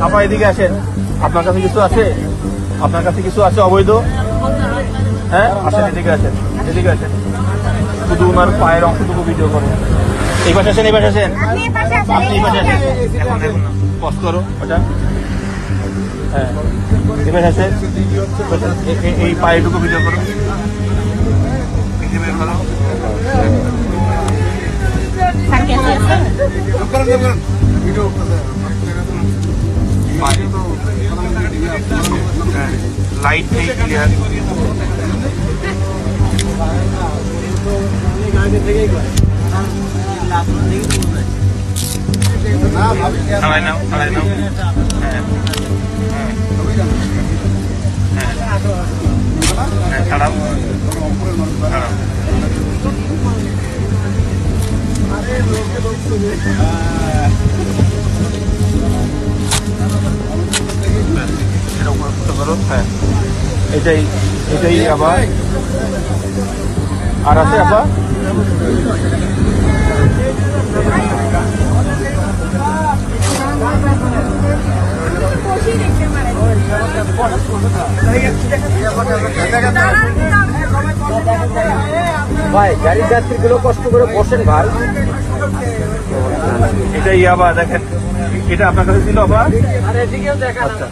আপা এদিকে আসেন, আপনার কাছে কিছু আছে? আপনার কাছে কিছু আছে অবৈধ? হ্যাঁ আসেন, এদিকে আসেন, এদিকে আসেন। শুধু ওনার পায়ের অংশটুকু ভিডিও করুন। এই পাশে আসেন, এই পাশে আসেন, আপনি এই পাশে আসেন। এখন দেখুন না, পজ করো ওটা। হ্যাঁ এই পাশে আসেন, এই পায়েটুকু ভিডিও করো। লাইট নেই ক্লিয়ার। নাও নাও। হ্যাঁ হ্যাঁ ছাড়াও ছাড়াও। হ্যাঁ এটাই এটাই আবার আর আছে আবার ভাই গাড়ির যাত্রীগুলো কষ্ট করে বসেন ভাই। এটা ইয়াবা দেখেন, এটা আপনার কাছে ছিল আবার। আর এদিকেও দেখা। আচ্ছা